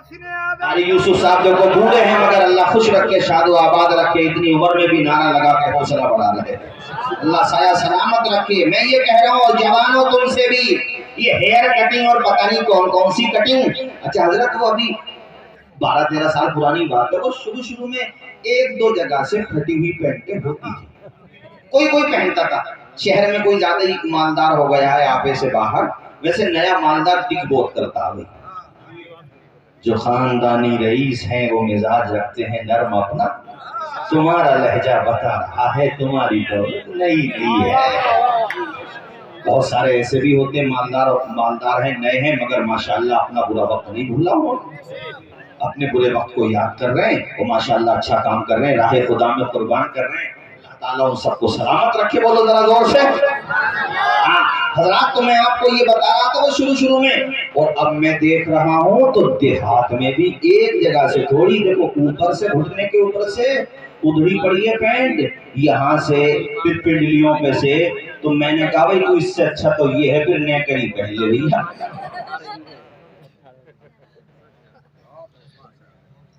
कारी यूसुफ साहब देखो बूढ़े हैं मगर अल्लाह खुश रखे, शादो आबाद रखे, इतनी उम्र में भी नारा लगा के हौसला बढ़ा रहे, अल्लाह साया सलामत रखे। मैं ये कह रहा हूँ जवानों तुमसे भी ये हेयर कटिंग और पता नहीं कौन कौन सी कटिंग, अच्छा हजरत वो अभी 12-13 साल पुरानी बात है, वो शुरू में 1-2 जगह से फटी हुई पैंटें होती थी, कोई कोई पहनता था। शहर में कोई ज्यादा ही मालदार हो गया है आपे से बाहर, वैसे नया मालदार दिख बहुत करता है। जो खानदानी रईस हैं वो मिजाज रखते हैं नर्म अपना, तुम्हारा लहजा बता रहा है तुम्हारी दौलत नई नई है। बहुत सारे ऐसे भी होते हैं मालदार हैं, नए हैं, मगर माशाल्लाह अपना बुरा वक्त नहीं भूला हो, अपने बुरे वक्त को याद कर रहे हैं और माशाल्लाह अच्छा काम कर रहे हैं, राह खुदा में कुर्बान कर रहे हैं। अल्लाह ताला उन सबको सलामत रखे, बोलो जरा जोर से। हजरात तो मैं आपको ये बता रहा था वो शुरू में, और अब मैं देख रहा हूँ तो देहात में भी एक जगह से थोड़ी, देखो ऊपर से घुटने के ऊपर से उधड़ी पड़ी है पैंट, यहाँ से फिर पिंडलियों पे से, तो मैंने कहा भाई तो इससे अच्छा तो ये है फिर नेकरी पहन ले भैया।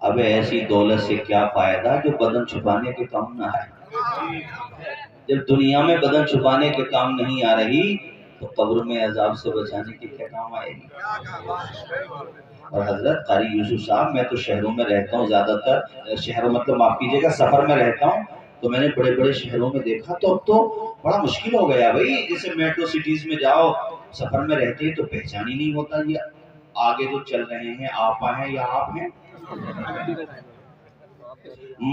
अब ऐसी दौलत से क्या फायदा जो बदन छुपाने के काम ना है। जब दुनिया में बदन छुपाने के काम नहीं आ रही तो कब्र में अजाब से बचाने के क्या काम आएगी। और हजरत कारी यूसुफ साहब, मैं तो शहरों में रहता हूँ, ज्यादातर शहरों मतलब माफ कीजिएगा सफर में रहता हूँ, तो मैंने बड़े बड़े शहरों में देखा तो अब तो बड़ा मुश्किल हो गया भाई। जैसे मेट्रो सिटीज में जाओ, सफर में रहते हैं तो पहचान ही नहीं होता ये आगे जो चल रहे हैं आपा हैं या आप हैं।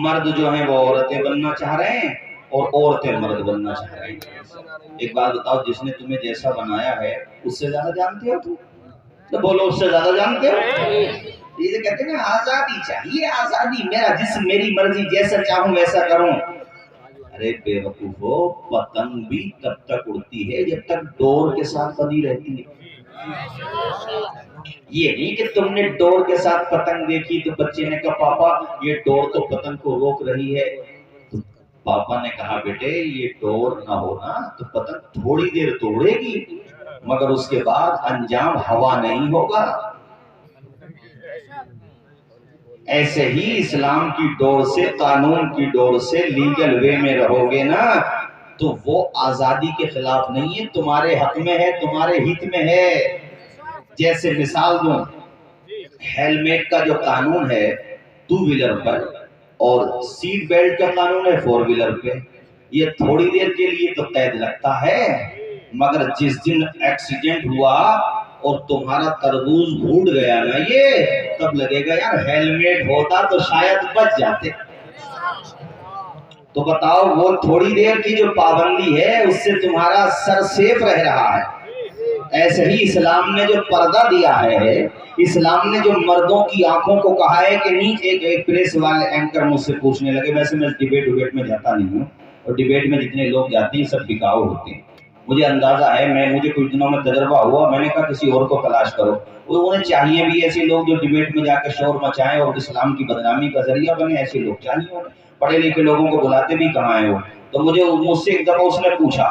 मर्द जो हैं वो औरतें बनना चाह रहे हैं और औरतें मर्द बनना चाह रही हैं। एक बात बताओ, जिसने तुम्हें जैसा बनाया है उससे ज्यादा जानते हो तुम? तो बोलो उससे ज्यादा जानते हो? ये कहते हैं ना आजादी चाहिए, आजादी, मेरा जिस्म मेरी मर्जी, जैसा चाहूं वैसा करूं। अरे बेवकूफो, पतंग भी तब तक उड़ती है जब तक डोर के साथ बंधी रहती है। ये नहीं कि तुमने डोर के साथ पतंग देखी तो बच्चे ने कहा पापा ये डोर तो पतंग को रोक रही है, तो पापा ने कहा बेटे ये डोर ना होना तो पतंग थोड़ी देर तो उड़ेगी मगर उसके बाद अंजाम हवा नहीं होगा। ऐसे ही इस्लाम की डोर से, कानून की डोर से लीगल वे में रहोगे ना तो वो आजादी के खिलाफ नहीं है, तुम्हारे हक में है, तुम्हारे हित में है। जैसे मिसाल दूं, हेलमेट का जो कानून है 2 व्हीलर पर और सीट बेल्ट का कानून है 4 व्हीलर पे, ये थोड़ी देर के लिए तो कैद लगता है मगर जिस दिन एक्सीडेंट हुआ और तुम्हारा तरबूज फूट गया ना ये, तब लगेगा यार हेलमेट होता तो शायद बच जाते। तो बताओ वो थोड़ी देर की जो पाबंदी है उससे तुम्हारा सर सेफ रह रहा है। ऐसे ही इस्लाम ने जो पर्दा दिया है, इस्लाम ने जो मर्दों की आंखों को कहा है कि नहीं, एक प्रेस वाले एंकर मुझसे पूछने लगे, वैसे मैं डिबेट में जाता नहीं हूँ और डिबेट में जितने लोग जाते हैं सब बिकाऊ होते हैं, मुझे अंदाजा है, मुझे कुछ दिनों में तजर्बा हुआ, मैंने कहा किसी और को तलाश करो। वो उन्हें चाहिए भी ऐसे लोग जो डिबेट में जाकर शोर मचाएं और इस्लाम की बदनामी का जरिया बने, ऐसे लोग चाहिए। पढ़े लिखे लोगों को बुलाते भी कहाँ है वो। तो मुझसे एक दफा उसने पूछा,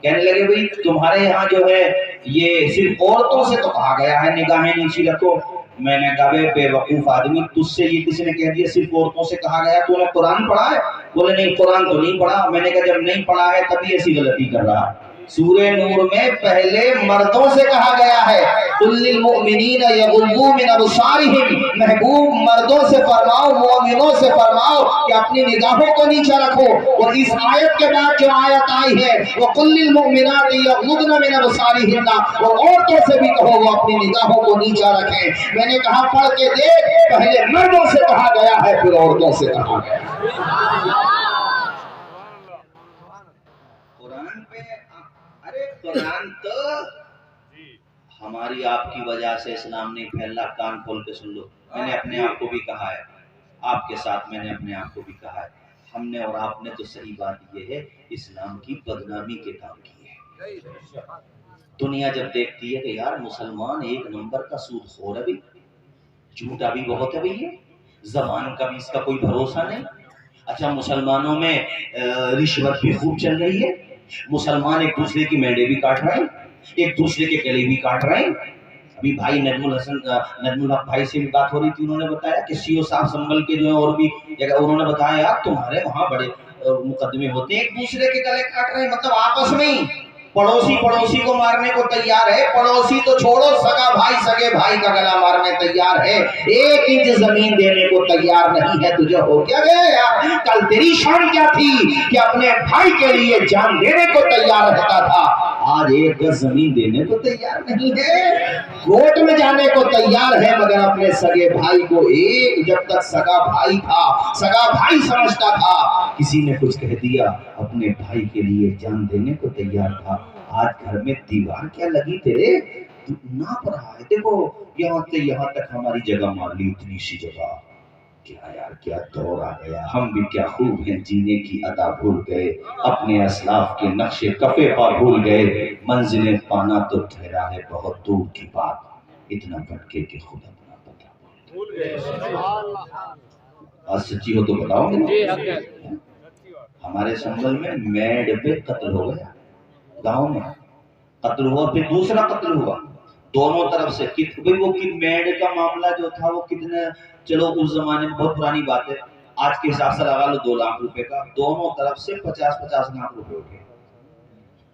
कहने लगे भाई तुम्हारे यहाँ जो है ये सिर्फ औरतों से तो कहा गया है निगाहें नीची रखो। मैंने कहा बेवकूफ आदमी, तुझसे ये किसी ने कह दिया सिर्फ औरतों से कहा गया, तूने कुरान पढ़ा है? बोले नहीं कुरान तो नहीं पढ़ा। मैंने कहा जब नहीं पढ़ा है तभी ऐसी गलती कर रहा है। सूरे नूर में पहले मर्दों से कहा गया है, कुल्लिल मुमिनीना यगुद्दू मिन अबसारिहिम, महबूब मर्दों से फरमाओ, मोमिनों से फरमाओ कि अपनी निगाहों को नीचा रखो। और इस आयत के बाद जो आयत आई है वो कुल्लिल मुमिनाति यगुद्दना मिन अबसारिहिन्ना, और औरतों से भी कहो वो अपनी निगाहों को नीचा रखें। मैंने कहा पढ़ के देख, पहले मर्दों से कहा गया है फिर औरतों से कहा गया। कुरान तो हमारी आपकी वजह से इस्लाम नहीं फैला, कान खोल के सुन लो। मैंने अपने आप को भी कहा है, आपके साथ मैंने अपने आप को भी कहा है, हमने और आपने तो सही बात ये है इस्लाम की बदनामी के काम किए हैं। दुनिया जब देखती है कि यार मुसलमान एक नंबर का सूदखोर है, झूठा भी बहुत है भैया, जबान का भी इसका कोई भरोसा नहीं। अच्छा मुसलमानों में रिश्वत भी खूब चल रही है, मुसलमान एक दूसरे की मेंढे भी काट रहे हैं, एक दूसरे के गले भी काट रहे हैं। अभी भाई नजमुल हक भाई से भी बात हो रही थी, उन्होंने बताया कि सीओ साहब संभल के जो है और भी जगह, उन्होंने बताया यार तुम्हारे वहाँ बड़े मुकदमे होते हैं, एक दूसरे के गले काट रहे हैं, मतलब आपस में ही पड़ोसी पड़ोसी को मारने को तैयार है, पड़ोसी तो छोड़ो, सगा भाई सगे भाई का गला मारने तैयार है, 1 इंच जमीन देने को तैयार नहीं है। तुझे हो क्या गया यार? कल तेरी शान क्या थी कि अपने भाई के लिए जान देने को तैयार रहता था, आज 1 गज जमीन देने को तैयार नहीं है, कोर्ट में जाने को तैयार है, मगर अपने सगे भाई को एक, जब तक सगा भाई था, सगा भाई समझता था, किसी ने कुछ कह दिया अपने भाई के लिए जान देने को तैयार था। आज घर में दीवार क्या लगी तेरे, तू नाप रहा है, देखो यहाँ से यहाँ तक हमारी जगह मार ली, इतनी सी जगह, क्या यार क्या दौर आ गया, हम भी क्या खूब हैं, जीने की अदा भूल गए, अपने असलाफ के नक्शे कफे पर भूल गए, मंजिलें पाना तो ठहरा है बहुत दूर की बात, इतना भटके कि खुद अपना पता भूल गए। आज सच्ची हो तो बताओ। हमारे संभल में मेड पे कत्ल हो गया, गांव में कत्ल हुआ, फिर दूसरा कत्ल हुआ, दोनों तरफ से भाई वो कि मेड का मामला जो था वो कितने, चलो उस जमाने में बहुत पुरानी बात है, आज के हिसाब से लगा लो 2 लाख रुपए का, दोनों तरफ से 50-50 लाख रुपए उठे।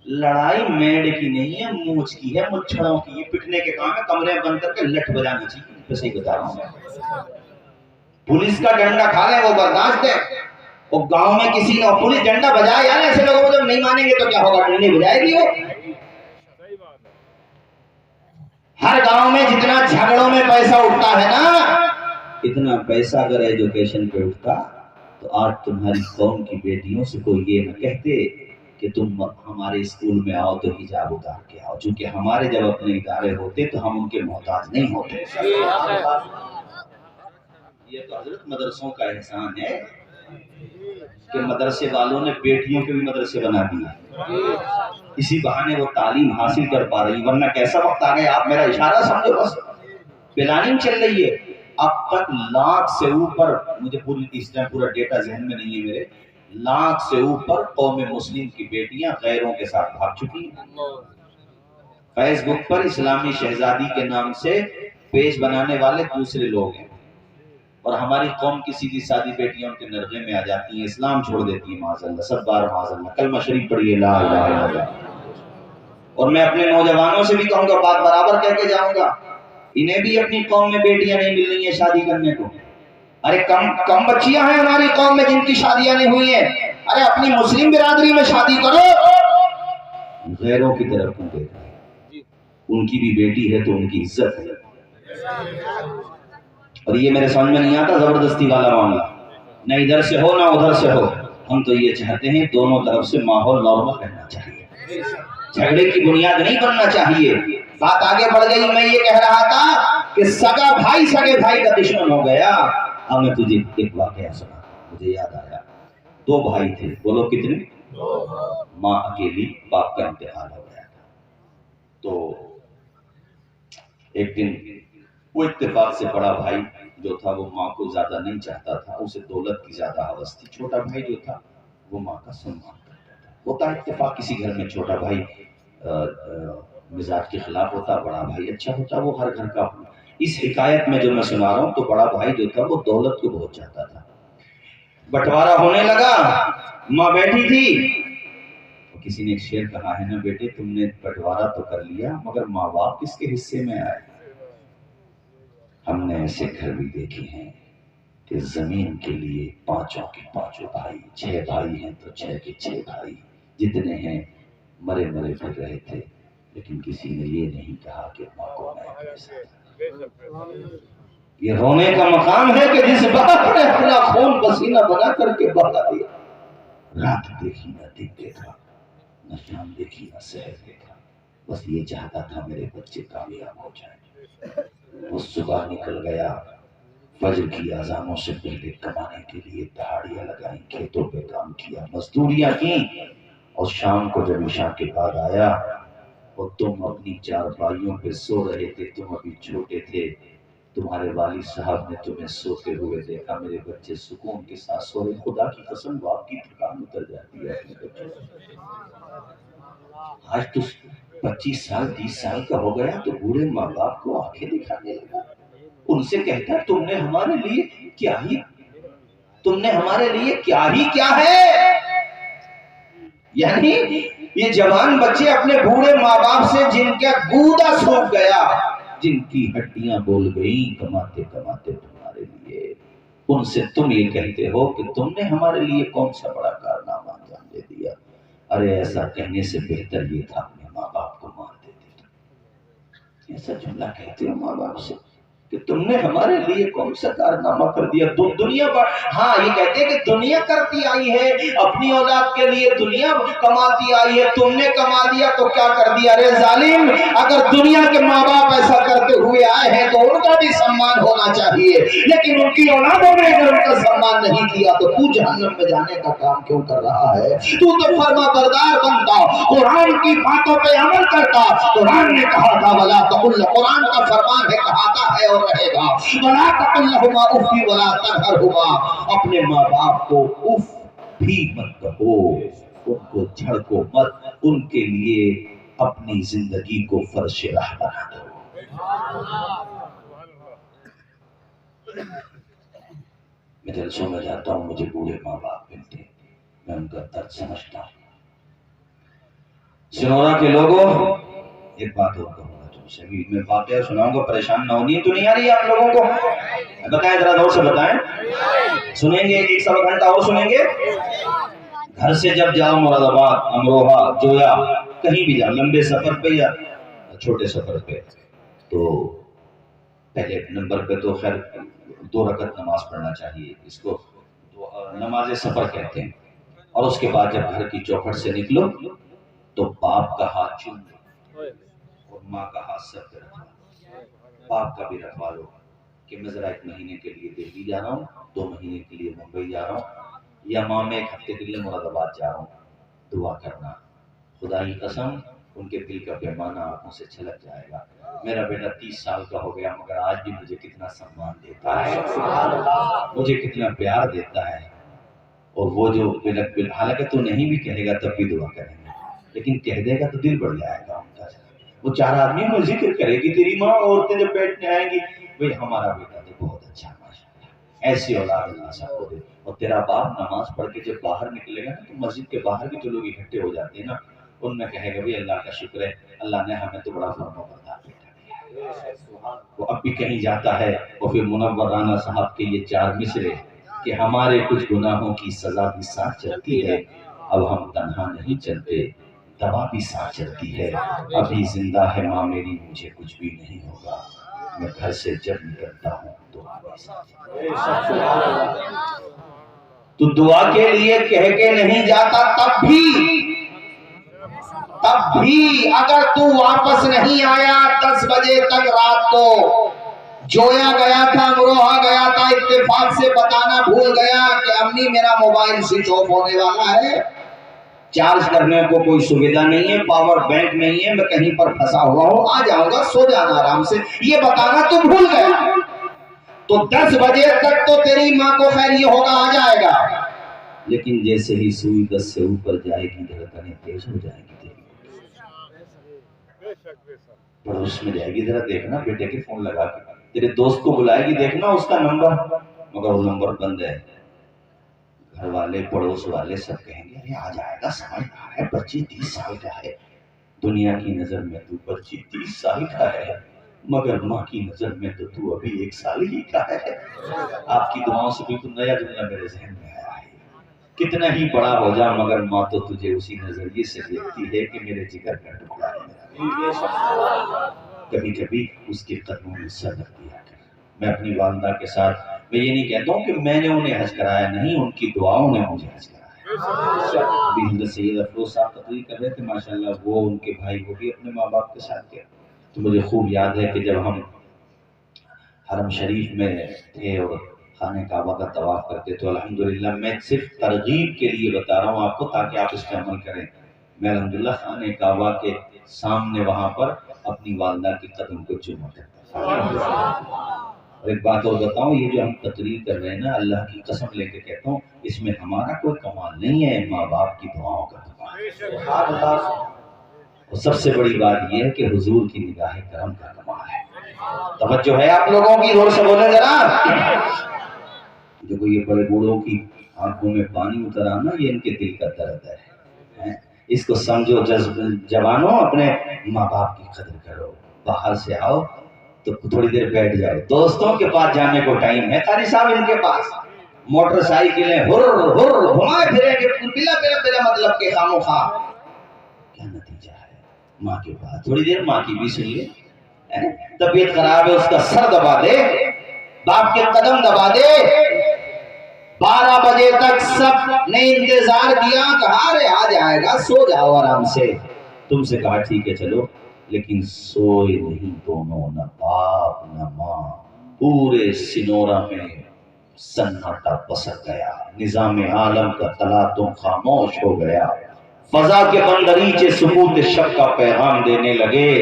लड़ाई मेड की नहीं है, मूछ की है, मुच्छड़ों की, ये पिटने के काम है, कमरे में बंद करके लठ बजाना चाहिए, सही बता रहा हूं। पुलिस का डंडा खा ले वो बर्दाश्त है, वो गांव में किसी ने पुलिस डंडा बजाए यार, ऐसे लोगों को जब नहीं मानेंगे तो क्या होगा, डंडे बजाएगी वो। हर गांव में जितना झगड़ों में पैसा उठता है ना, इतना पैसा अगर एजुकेशन पे उठता तो आज तुम्हारी कौम की बेटियों से कोई ये न कहते कि तुम हमारे स्कूल में आओ तो हिजाब उतार के आओ, क्योंकि हमारे जब अपने इदारे होते तो हम उनके मोहताज नहीं होते। ये तो हजरत मदरसों का एहसान है कि मदरसे वालों ने बेटियों के भी मदरसे बना दिए, इसी बहाने वो तालीम हासिल कर पा रही, वरना कैसा वक्त आ गया, आप मेरा इशारा समझो बस, प्लानिंग चल रही है, अब तक 1 लाख से ऊपर, मुझे पूरी इस टाइम पूरा डेटा जहन में नहीं है मेरे, 1 लाख से ऊपर कौम मुस्लिम की बेटियां गैरों के साथ भाग चुकी हैं। फेसबुक पर इस्लामी शहजादी के नाम से पेज बनाने वाले दूसरे लोग हैं, और हमारी कौम की सीधी सादी बेटियां उनके नरगे में आ जाती हैं, इस्लाम छोड़ देती है, माज़अल्लाह, सब बार माज़अल्लाह, कलमा शरीफ पढ़िए ला इलाहा इल्लल्लाह। और मैं अपने नौजवानों से भी कहूंगा, बात बराबर कह के जाऊंगा, इन्हें भी अपनी कौम में बेटियां नहीं मिल रही हैं शादी करने को, अरे कम बच्चियां हैं हमारी कौम में जिनकी शादियां नहीं हुई हैं, अरे अपनी मुस्लिम बिरादरी में शादी करो, गैरों की तरफ क्यों देख रहे हैं, उनकी भी बेटी है तो उनकी इज्जत है। और ये मेरे समझ में नहीं आता जबरदस्ती वाला मामला, न इधर से हो ना उधर से हो, हम तो ये चाहते हैं दोनों तरफ से माहौल नॉर्मल रहना चाहिए, झगड़े की बुनियाद नहीं बनना चाहिए। बात आगे बढ़ गई, मैं ये कह रहा था कि सगा भाई सगे भाई का दुश्मन हो गया। अब मैं तुझे एक वाकया सुना, मुझे याद आया, 2 भाई थे, बोलो कितने, माँ अकेली, बाप का इंतकाल हो गया था, तो एक दिन वो इत्तेफाक से बड़ा भाई जो था वो माँ को ज्यादा नहीं चाहता था, उसे दौलत की ज्यादा हवस थी, छोटा भाई जो था वो माँ का सम्मान करता था। होता इत्तेफाक किसी घर में छोटा भाई मिजाज के खिलाफ होता, बड़ा भाई अच्छा होता, वो हर घर का। इस हिकायत में जो मैं सुना रहा हूँ, तो बड़ा भाई जो था वो दौलत को बहुत चाहता था। बंटवारा होने लगा, माँ बैठी थी, तो किसी ने एक शेर कहा है ना, बेटे तुमने बंटवारा तो कर लिया मगर माँ बाप किसके हिस्से में आए। हमने ऐसे घर भी देखे हैं कि जमीन के लिए 5 के 5 भाई, 6 भाई हैं तो 6 के 6 भाई, जितने हैं मरे मरे फिर रहे थे, लेकिन किसी ने ये नहीं कहा कि माँ को मैं कैसा। ये रोने का मकाम है कि जिस बाप ने अपना खून पसीना बना करके बहा दिया, रात देखी ना दिन देखा, न शाम देखी ना सहर देखा, बस ये चाहता था मेरे बच्चे कामयाब हो जाए। वो सुबह निकल गया, फजर की अजानों से पहले कमाने के लिए दहाड़ियां लगाई, खेतों पे काम किया, मजदूरियां की, और शाम को जब ईशा के बाद आया और तुम अपनी 4 भाइयों पे सो रहे थे, तुम अभी छोटे थे, तुम्हारे वालिद साहब ने तुम्हें सोते हुए देखा, मेरे बच्चे सुकून के साथ सो रहे। खुदा की कसम बाप की थकान उतर जाती है अपने बच्चों। आज तो 25 साल 30 साल का हो गया तो बूढ़े माँ बाप को आंखें दिखाने लगा। उनसे कहता तुमने हमारे लिए क्या ही क्या है। यानी ये जवान बच्चे अपने बूढ़े माँ बाप से जिनका गूदा सूख गया, जिनकी हड्डियां बोल गई कमाते कमाते तुम्हारे लिए, उनसे तुम ये कहते हो कि तुमने हमारे लिए कौन सा बड़ा कारनामा अंजाम दे दिया। अरे ऐसा कहने से बेहतर ये था अपने माँ बाप को मार देते तुम। ऐसा जुमला कहते हो माँ बाप से कि तुमने हमारे लिए कौन सा कारनामा कर दिया। दुनिया पर हाँ ये कहते हैं कि दुनिया करती आई है, अपनी औलाद के लिए दुनिया कमाती आई है, तुमने कमा दिया तो क्या कर दिया। अरे जालिम, अगर दुनिया के माँ बाप ऐसा करते हुए आए हैं तो उनका भी सम्मान होना चाहिए, लेकिन उनकी औलादों ने अगर उनका सम्मान नहीं किया तो तू जहन्नम में जाने का काम क्यों कर रहा है। तू तो फर्मा बरदार बनता, कुरान की बातों पे अमल करता। कुरान ने कहा था वला तकुल, कुरान का फरमान है, कहाता है और रहेगा, वला तकुल्लहुमा उफ़्फ़ी वला तनहरहुमा, अपने माँ बाप को उफ भी मत कहो, उनको झड़को मत, उनके लिए अपनी जिंदगी को फर्श राह बना दो। मैं जलसों में जाता हूँ, मुझे बूढ़े माँ बाप मिलते हैं, मैं उनका दर्द समझता हूँ। सिनोरा के लोगों, एक बात और कहूँगा तुमसे, अभी मैं वाकया सुनाऊंगा, परेशान ना होनी तो नहीं आ रही आप लोगों को? बताएं जरा जोर से बताएं। सुनेंगे एक सवा घंटा और सुनेंगे। घर से जब जाओ मुरादाबाद, अमरोहा, जोया, कहीं भी जाओ, लंबे सफर पे या छोटे सफर पे, तो पहले नंबर पे तो खैर 2 रकत नमाज पढ़ना चाहिए, इसको नमाज सफर कहते हैं। और उसके बाद जब घर की चौखट से निकलो तो बाप का हाथ चूम लो और माँ का हाथ सर पे रखवा लो। बाप का भी रखवा लो कि मैं जरा 1 महीने के लिए दिल्ली जा रहा हूँ, 2 महीने के लिए मुंबई जा रहा हूँ, या माँ में 1 हफ्ते के लिए मुरादाबाद जा रहा हूँ। दुआ करना, खुदा की कसम उनके दिल का पैमाना आंखों से छलक जाएगा। मेरा बेटा 30 साल का हो गया मगर आज भी मुझे कितना सम्मान देता है, मुझे कितना प्यार देता है। और वो जो हालांकि तो नहीं भी कहेगा तब भी दुआ करेंगे, लेकिन कह देगा तो दिल बढ़ जाएगा उनका। वो 4 आदमी में जिक्र करेगी तेरी माँ, औरतें जब बैठने आएंगी, भाई हमारा बेटा तो बहुत अच्छा माशाल्लाह, ऐसी औलाद अल्लाह सबको दे। और तेरा बाप नमाज पढ़ के जब बाहर निकलेगा ना, तो मस्जिद के बाहर भी जो लोग इकट्ठे हो जाते हैं ना, उनमें कहेगा भाई अल्लाह का शुक्र है, अल्लाह ने हमें तो बड़ा फरमाबरदार बेटा दिया। वो अब भी कहीं जाता है और फिर मुनव्वर राना साहब के ये 4 मिसरे कि हमारे कुछ गुनाहों की सजा भी साथ चलती है, अब हम तन्हा नहीं चलते, दवा भी साथ चलती है, अभी जिंदा है माँ मेरी, मुझे कुछ भी नहीं होगा, मैं घर से जब निकलता हूँ दुआ भी साथ। तो दुआ के लिए कह के नहीं जाता, तब भी अगर तू वापस नहीं आया 10 बजे तक रात को, जोया गया था, अमरोहा गया था, इत्तेफाक से बताना भूल गया कि अम्मी मेरा मोबाइल स्विच ऑफ होने वाला है, चार्ज करने को कोई सुविधा नहीं है, पावर बैंक नहीं है, मैं कहीं पर फंसा हुआ हूं, आ जाऊंगा, सो जाना आराम से, ये बताना तू भूल गया, तो 10 बजे तक तो तेरी माँ को खैर ये होगा आ जाएगा, लेकिन जैसे ही सुई 10 से ऊपर जाएगी धड़कनें तेज हो जाएगी, पड़ोस में जाएगी, जरा देखना बेटे के फोन लगा के, तेरे दोस्त को बुलाएगी, देखना उसका नंबर, मगर वो नंबर बंद है। घर वाले पड़ोस वाले सब कहेंगे अरे आ जाएगा, समझ आ रहा है, 25-30 साल का है, दुनिया की नजर में तू 25-30 साल का है, मगर माँ की नजर में तो तू अभी 1 साल ही का है। आपकी दुआओं से बिल्कुल नया जुमला मेरे जहन में आया है, कितना ही बड़ा हो जा मगर माँ तो तुझे उसी नजरिए से देखती है कि मेरे जिगर का टुकड़ा है। कभी कभी उसके कदमों में सर रख दिया कर। मैं अपनी वालिदा के साथ, मैं ये नहीं कहता हूँ कि मैंने उन्हें हज कराया, नहीं, उनकी दुआओं ने मुझे हज कराया। अभी हज़रत सैयद अफरोज साहब तकरीर कर रहे थे, माशाल्लाह, वो उनके भाई वो भी अपने माँ बाप के साथ गए, तो मुझे खूब याद है कि जब हम हरम शरीफ में थे और खाने काबा का तवाफ करते, तो अल्हम्दुलिल्लाह, मैं सिर्फ तरगीब के लिए बता रहा हूँ आपको ताकि आप इस पर अमल करें, मैं अल्हम्दुलिल्लाह खाने काबा के सामने वहां पर अपनी वालिदा के कदम को चूमा करता। और एक बात और बताऊं, ये जो हम तकरीर कर रहे हैं ना, अल्लाह की कसम लेके कहता हूँ, इसमें हमारा कोई कमाल नहीं है, माँ बाप की दुआओं का कमाल। اور سب سے بڑی بات یہ ہے کہ حضور کی نگاہ کرم کا کمال ہے. توجہ ہے آپ لوگوں کی؟ زور سے بولیں ذرا. دیکھو یہ بڑے بوڑھوں کی آنکھوں میں پانی اتر آنا یہ ان کے دل کا درد ہے. اس کو سمجھو. جوانوں اپنے ماں باپ کی قدر کرو. باہر سے آؤ تو تھوڑی دیر بیٹھ جاؤ. دوستوں کے پاس جانے کو ٹائم ہے. قاری صاحب ان کے پاس موٹر سائیکلیں ہر ہر گھمائے پھریں گے بلا مطلب کے خامو خواہ. کیا نتیجہ ہے؟ ماں کے پاس تھوڑی دیر ماں کی بھی سن لے. طبیعت خراب ہے اس کا سر دبا دے, باپ کے قدم دبا دے. 12 بجے تک سب نے انتظار کیا, کہا رے آ جائے گا, سو جاؤ آرام سے. تم سے کہا ٹھیک ہے چلو, لیکن سوئے نہیں دونوں, نہ باپ نہ ماں. پورے سنورا میں سناٹا پسر گیا. نظام عالم کا تلاطم خاموش ہو گیا. فضا کے بندریچے سکوت شب کا پیغام دینے لگے.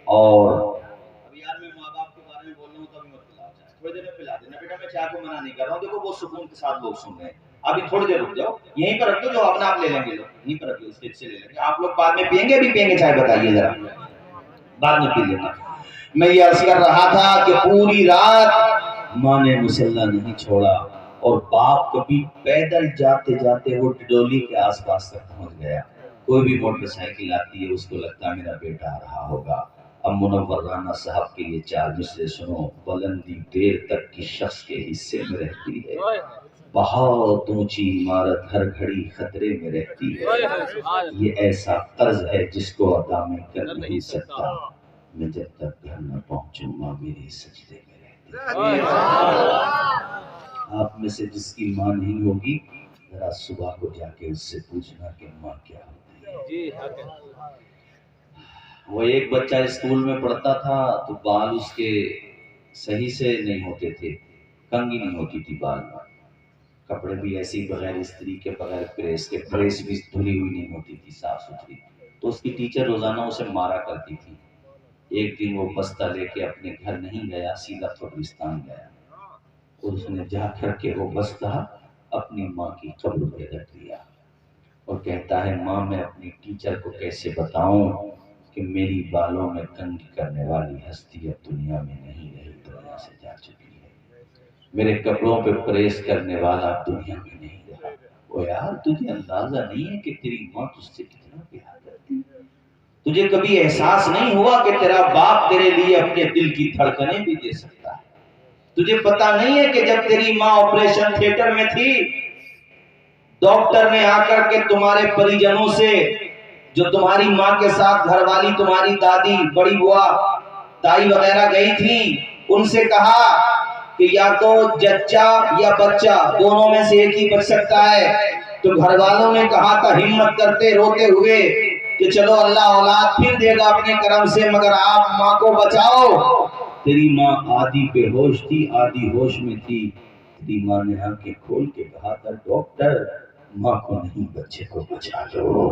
اور اب یار میں ماں باپ کے بارے میں بول رہا ہوں تو ابھی مت پلا جائے, تھوڑی دیر میں پلا دینا بیٹا, میں چائے کو منع نہیں کر رہا ہوں. دیکھو وہ سکون کے ساتھ لوگ سن رہے ہیں. ابھی تھوڑی دیر رک جاؤ, یہیں پر رکھ دو, جو اپنا آپ لے لیں گے لوگ یہیں پر رکھ دو, اسٹیج سے لے لیں گے. آپ لوگ بعد میں پیئیں گے, بھی پیئیں گے چائے, بتائیے ذرا, بعد میں پی لینا. میں یہ عرض کر رہا تھا کہ پوری رات ماں نے مصلی نہیں چھوڑا, اور باپ کبھی پیدل جاتے جاتے وہ ڈڈولی کے آس پاس تک پہنچ گیا. کوئی بھی موٹر سائیکل آتی ہے اس کو لگتا ہے میرا بیٹا آ رہا ہوگا. اب منور رانا صاحب کے یہ 4 مصرے سنو. بلندی دیر تک کی شخص کے حصے میں رہتی ہے, بہت اونچی عمارت ہر گھڑی خطرے میں رہتی ہے. یہ ایسا قرض ہے جس کو ادا میں کر نہیں سکتا. میں جب تک گھر نہ پہنچوں ماں میرے سجدے میں رہتی ہے. آپ میں سے جس کی ماں نہیں ہوگی, ذرا صبح کو جا کے اس سے پوچھنا کہ ماں کیا ہوتی ہے. وہ ایک بچہ اسکول میں پڑھتا تھا تو بال اس کے صحیح سے نہیں ہوتے تھے, کنگھی نہیں ہوتی تھی بال میں. کپڑے بھی ایسی بغیر استری کے, بغیر پریس کے, پریس بھی دھلی ہوئی نہیں ہوتی تھی صاف ستھری. تو اس کی ٹیچر روزانہ اسے مارا کرتی تھی. ایک دن وہ بستہ لے کے اپنے گھر نہیں گیا, سیدھا قبرستان گیا, اور اس نے جا کر کے وہ بستہ اپنی ماں کی قبر پہ رکھ دیا. اور کہتا ہے ماں میں اپنی ٹیچر کو کیسے بتاؤں کہ میری بالوں میں کنگھی کرنے والی ہستی اب دنیا میں نہیں رہی, دنیا سے جا چکی ہے. میرے کپڑوں پہ پریس کرنے والا اب دنیا میں نہیں رہا. او یار تجھے اندازہ نہیں ہے کہ تیری ماں تجھ سے کتنا پیار کرتی ہے. تجھے کبھی احساس نہیں ہوا کہ تیرا باپ تیرے لیے اپنے دل کی دھڑکنیں بھی دے سکتا ہے. تجھے پتا نہیں ہے کہ جب تیری ماں آپریشن تھیٹر میں تھی, ڈاکٹر نے آ کر کے تمہارے پریجنوں سے, جو تمہاری ماں کے ساتھ گھر والی تمہاری دادی, بڑی بوا, دائی وغیرہ گئی تھی, ان سے کہا کہ یا تو جچہ یا بچہ دونوں میں سے ایک ہی بچ سکتا ہے. تو گھر والوں نے کہا تھا ہمت کرتے روتے ہوئے کہ چلو اللہ اولاد پھر دے گا اپنے کرم سے, مگر آپ ماں کو بچاؤ. تیری ماں آدھی بے ہوش تھی, آدھی ہوش میں تھی. تیری ماں نے آنکھیں کھول کے کہا تھا ڈاکٹر ماں کو نہیں بچے کو بچا لو.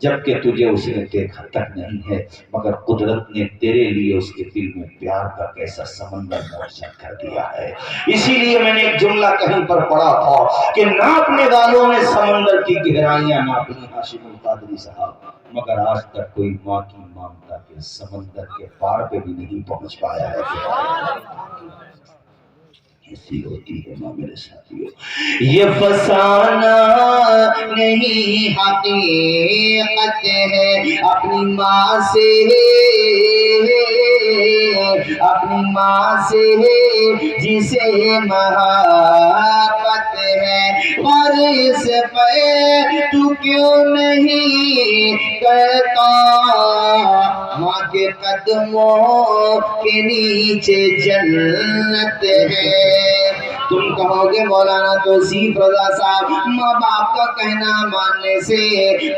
جبکہ تجھے اس نے دیکھا تک نہیں ہے, مگر قدرت نے تیرے لیے اس کے دل میں پیار کا کیسا سمندر موجود کر دیا ہے. اسی لیے میں نے ایک جملہ کہیں پر پڑھا تھا کہ ناپنے والوں نے سمندر کی گہرائیاں ناپنی ہاشم القادری صاحب, مگر آج تک کوئی ماں کی مامتا کے سمندر کے پار پہ بھی نہیں پہنچ پایا ہے. ایسی ہوتی ہے ماں میرے ساتھیوں. یہ فسانہ نہیں حقیقت ہے اپنی ماں سے, اپنی ماں سے جسے محبت ہے. اور اس پہ تو کیوں نہیں کہتا ماں کے قدموں کے نیچے جنت ہے. تم کہو گے مولانا توصیف رضا صاحب, ماں باپ کا کہنا ماننے سے,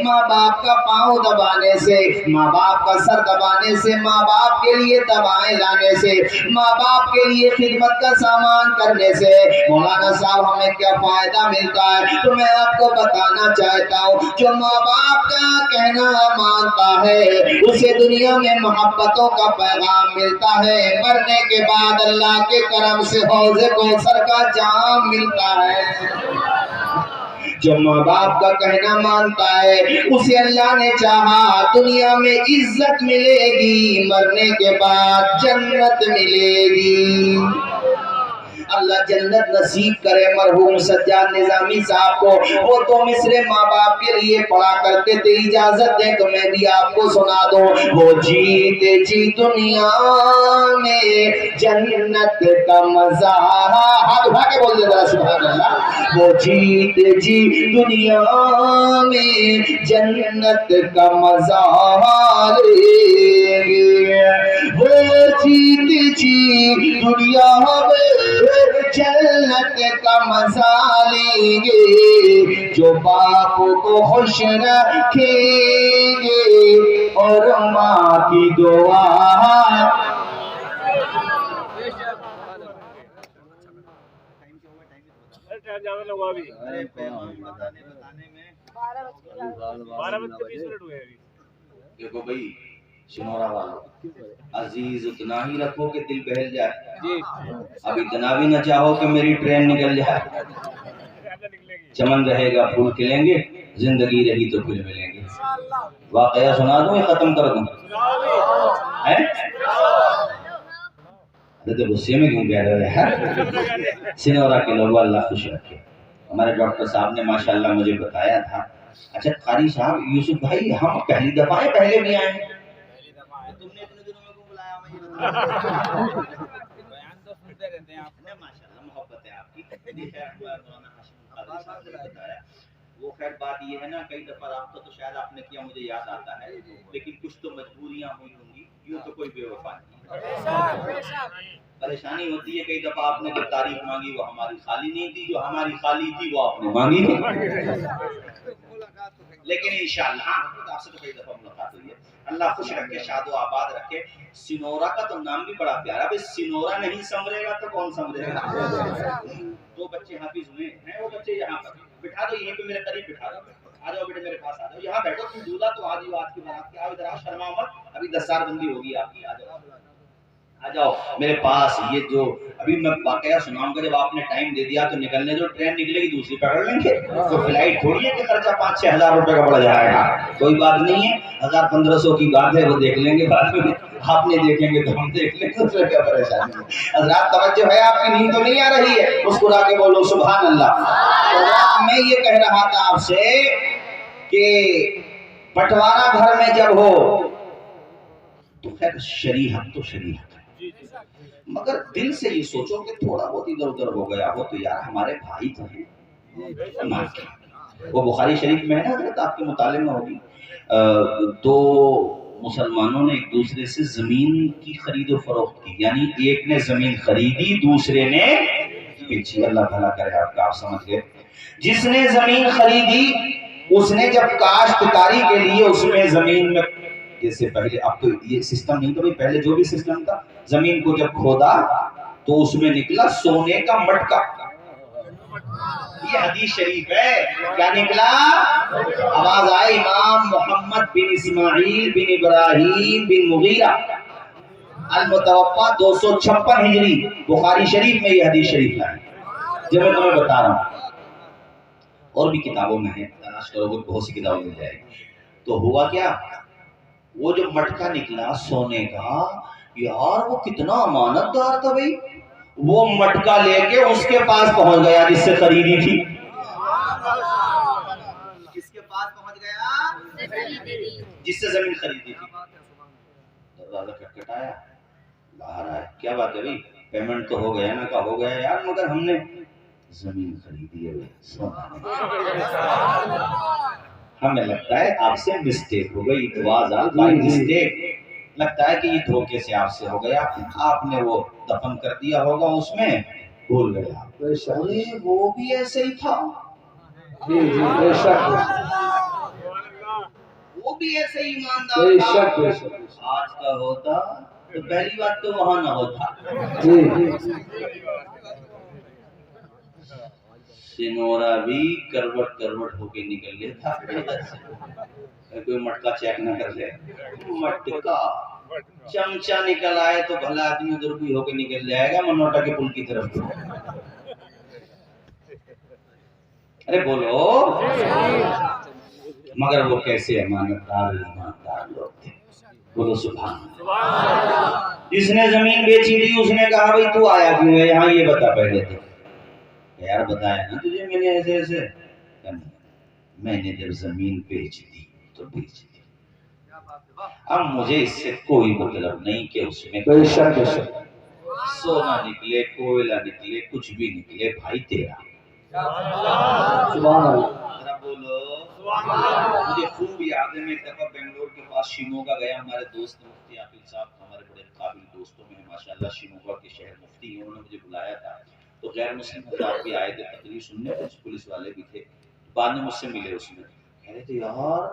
ماں باپ کا پاؤں دبانے سے, ماں باپ کا سر دبانے سے, ماں باپ کے لیے دوائیں لانے سے, ماں باپ کے لیے خدمت کا سامان کرنے سے مولانا صاحب ہمیں کیا فائدہ ملتا ہے؟ تو میں آپ کو بتانا چاہتا ہوں, جو ماں باپ کا کہنا مانتا ہے اسے دنیا میں محبتوں کا پیغام ملتا ہے, مرنے کے بعد اللہ کے کرم سے حوض کوثر کا جام ملتا ہے. जो माँ बाप का कहना मानता है उसे अल्लाह ने चाहा दुनिया में इज्जत मिलेगी, मरने के बाद जन्नत मिलेगी। अल्लाह जन्नत नसीब करे मरहूम सज्जाद निजामी साहब को। वो तो मिसरे माँ बाप के लिए पढ़ा करते थे, इजाजत दे तो मैं भी आपको सुना दूं। वो जीते जी दुनिया में जन्नत का मजा, हाथ उठा के बोल दे जरा सुभान अल्लाह। वो जीते जी दुनिया में जन्नत का मजा लेंगे, वो जीते जी दुनिया में जन्नत का मजा लेंगे, जो बाप को खुश रखेंगे और माँ की दुआ। देखो भाई सिनोरा वालों, अजीज उतना ही रखो कि दिल बहल जाए, अब इतना भी न चाहो कि मेरी ट्रेन निकल जाए। चमन रहेगा फूल खिलेंगे, जिंदगी रही तो फिर मिलेंगे। वाकया सुना दूं या खत्म कर दूं? तो गुस्से में क्यों कह रहे हैं? सिनोरा के लोग अल्लाह खुश रखे। हमारे डॉक्टर साहब ने माशाल्लाह मुझे बताया था। अच्छा कारी साहब, यूसुफ भाई हम पहली दफा है, पहले भी आए? तुमने इतने दिनों में क्यों बुलाया हमें? बयान तो सुनते रहते हैं आपने, माशाल्लाह मोहब्बत है आपकी। बताया वो खैर बात ये है ना, कई दफा राब्ता तो शायद आपने किया मुझे याद आता है, लेकिन कुछ तो मजबूरियां हुई होंगी, यूं तो कोई बेवफा नहीं। परेशानी होती है, कई दफा आपने जो तारीफ मांगी वो हमारी खाली नहीं थी, जो हमारी खाली थी वो आपने मांगी थी। लेकिन इंशाअल्लाह आपसे तो कई दफा मुलाकात हुई है। अल्लाह खुश रखे, शादो आबाद रखे। सिनोरा का तो नाम भी बड़ा प्यारा, भाई सिनोरा नहीं संभरेगा तो कौन संभरेगा? दो बच्चे हाफिज हुए हैं, वो बच्चे यहाँ पर बिठा दो, यहीं पे मेरे करीब बिठा दो। आ जाओ बेटे मेरे पास आ जाओ, यहाँ बैठो, तुम दूल्हा तो आज ही आज की बारात के, आओ इधर आओ, शर्मा मत, अभी दस्तारबंदी होगी आपकी, आ जाओ आ जाओ मेरे पास। ये जो अभी मैं वाकया सुनाऊंगा, जब आपने टाइम दे दिया तो निकलने जो, ट्रेन निकलेगी दूसरी पकड़ लेंगे, तो फ्लाइट थोड़ी है कि खर्चा 5-6 हजार रुपए का बढ़ जाएगा। कोई बात नहीं है, 1000-1500 की बात है, वो देख लेंगे बाद में। आप नहीं देखेंगे तो हम देख लेंगे, उसमें क्या परेशानी है। हज़रात तवज्जो है, आपकी नींद तो नहीं आ रही है? मुस्कुरा के बोलो सुभान अल्लाह। तो मैं ये कह रहा था आपसे कि बंटवारा घर में जब हो तो खैर शरीहत तो शरीहत है, मगर दिल से ये सोचो कि थोड़ा बहुत इधर उधर हो गया हो तो यार हमारे भाई तो हैं। वो बुखारी शरीफ में है ना हज़रत, आपके मुताले में होगी। तो मुसलमानों ने एक दूसरे से जमीन की खरीदो फरोख्त की, यानी एक ने जमीन खरीदी दूसरे ने बेची। अल्लाह भला करे आपका, आप समझ गए। जिसने जमीन खरीदी उसने जब काश्तकारी के लिए उसमें जमीन में, जैसे पहले, अब तो ये सिस्टम नहीं, तो भाई पहले जो भी सिस्टम था, जमीन को जब खोदा तो उसमें निकला सोने का मटका। ये हदीस शरीफ है। क्या निकला? आवाज आई, इमाम मोहम्मद बिन इस्माइल बिन इब्राहिम बिन मुगीरा अल-मुतवफ़्फ़ा 256 हिजरी, बुखारी शरीफ में ये हदीस शरीफ है जो मैं तुम्हें बता रहा हूँ। और भी किताबों में है, तलाश करोगे बहुत सी किताबों मिल जाएगी। तो हुआ क्या, वो जो मटका निकला सोने का, यार वो कितना अमानतदार था भाई। वो मटका लेके उसके पास पहुंच गया जिससे खरीदी थी। किसके पास पहुंच गया? जिससे जमीन खरीदी थी। दरवाजा खटखटाया, बाहर आया, क्या बात है भाई, पेमेंट तो हो गया ना? का हो गया यार, मगर हमने जमीन खरीदी है सोना। हमें लगता है आपसे मिस्टेक हो गई, it was all by mistake. लगता है कि ये धोखे से आपसे हो गया, आपने वो दफन कर दिया होगा उसमें, भूल गए आप। अरे वो भी ऐसे ही था। जी जी बेशक, वो भी ऐसे ही ईमानदार था। बेशक आज का होता तो पहली बात तो वहां ना होता। सिनोरा भी करवट करवट होके निकल गया था इधर से। कोई मटका चेक ना कर ले, मटका चमचा निकल आए तो भला आदमी उधर भी होके निकल जाएगा मनोटा के पुल की तरफ। ارے بولو، مگر وہ کیسے امانتدار ایماندار لوگ تھے، بولو سبحان اللہ۔ جس نے زمین بیچی تھی اس نے کہا بھئی تو آیا کیوں ہے یہاں، یہ بتا پہلے تو یار بتایا نا تجھے میں نے ایسے ایسے، میں نے جب زمین بیچ دی تو بیچ دی، اب مجھے اس سے کوئی مطلب نہیں کہ اس میں سونا نکلے کوئلہ نکلے کچھ بھی نکلے، بھائی تیرا۔ سبحان اللہ، بولو مجھے خوب یاد ہے، میں ایک دفعہ بنگلور کے پاس شیموگا گیا، ہمارے دوست مفتی عاقل صاحب ہمارے بڑے قابل دوستوں میں ہیں ماشاءاللہ، شیموگا کے شہر مفتی ہیں، انہوں نے مجھے بلایا تھا، تو غیر مسلم حضرات بھی آئے تھے تقریر سننے، کچھ پولیس والے بھی تھے، بعد میں مجھ سے ملے، اس میں کہہ رہے تھے یار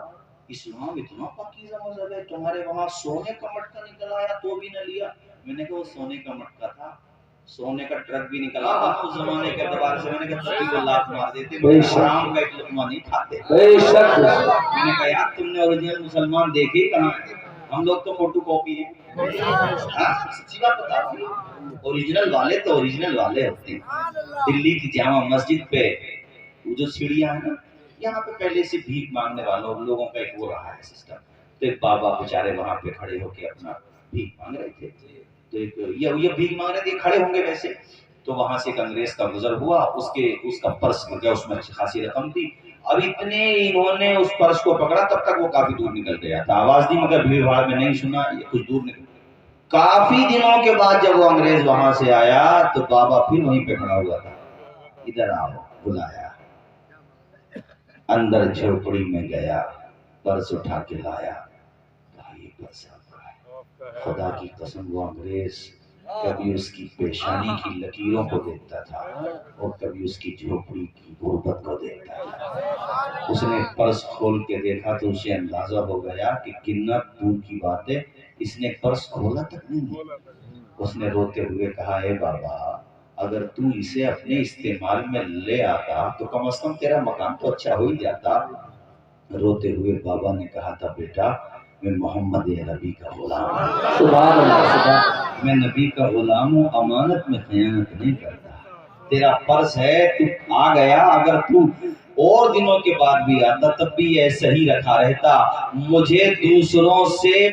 اسلام اتنا پاکیزہ مذہب ہے، تمہارے وہاں سونے کا مٹکا نکل آیا تو بھی نہ لیا۔ میں نے کہا وہ سونے کا مٹکا تھا، سونے کا ٹرک بھی نکل آتا تھا اس زمانے کے اعتبار سے، میں نے کہا تبھی وہ لاکھ مار دیتے، حرام کا ایک لقمہ نہیں کھاتے۔ میں نے کہا یار تم نے اوریجنل مسلمان دیکھے کہاں ہے، ہم لوگ تو فوٹو کاپی ہیں، سچی بات بتا رہا ہوں، اوریجنل والے تو اوریجنل والے ہوتے ہیں۔ دلی کی جامع مسجد پہ وہ جو سیڑھیاں ہیں نا، یہاں پہ پہلے سے بھیک مانگنے والوں لوگوں کا ایک وہ رہا ہے سسٹم، تو ایک بابا بیچارے وہاں پہ کھڑے ہو کے اپنا بھیک مانگ رہے تھے، تو ایک یہ بھیک مانگ رہے تھے، کھڑے ہوں گے ویسے، تو وہاں سے ایک انگریز کا گزر ہوا، اس کا پرس گر گیا، اس میں اچھی خاصی رقم تھی، اب اتنے انہوں نے اس پرس کو پکڑا، تب تک وہ کافی دور نکل گیا تھا، آواز دی مگر بھیڑ بھاڑ میں نہیں سنا، یہ کچھ دور نکل گیا۔ کافی دنوں کے بعد جب وہ انگریز وہاں سے آیا تو بابا پھر وہیں پہ کھڑا ہوا تھا، ادھر آؤ، بلایا، اندر جھوپڑی میں گیا، پرس اٹھا کے لایا، کہا یہ پرس آپ کا ہے۔ خدا کی قسم وہ انگریز کبھی اس کی پیشانی کی لکیروں کو دیکھتا تھا اور کبھی اس کی جھوپڑی کی غربت کو دیکھتا تھا۔ اس نے پرس کھول کے دیکھا تو اسے اندازہ ہو گیا کہ کنت دور کی بات ہے، اس نے پرس کھولا تک نہیں۔ اس نے روتے ہوئے کہا اے بابا اگر تو اسے اپنے استعمال میں لے آتا تو کم از کم تیرا مقام تو اچھا ہو ہی جاتا۔ روتے ہوئے بابا نے کہا تھا بیٹا میں محمد نبی کا غلام ہوں، سبحان اللہ، میں نبی کا غلام ہوں، امانت میں خیانت نہیں کرتا، تیرا فرض ہے تو آ گیا، اگر تو اور دنوں کے بعد بھی آتا تب بھی ایسا ہی رکھا رہتا، مجھے دوسروں سے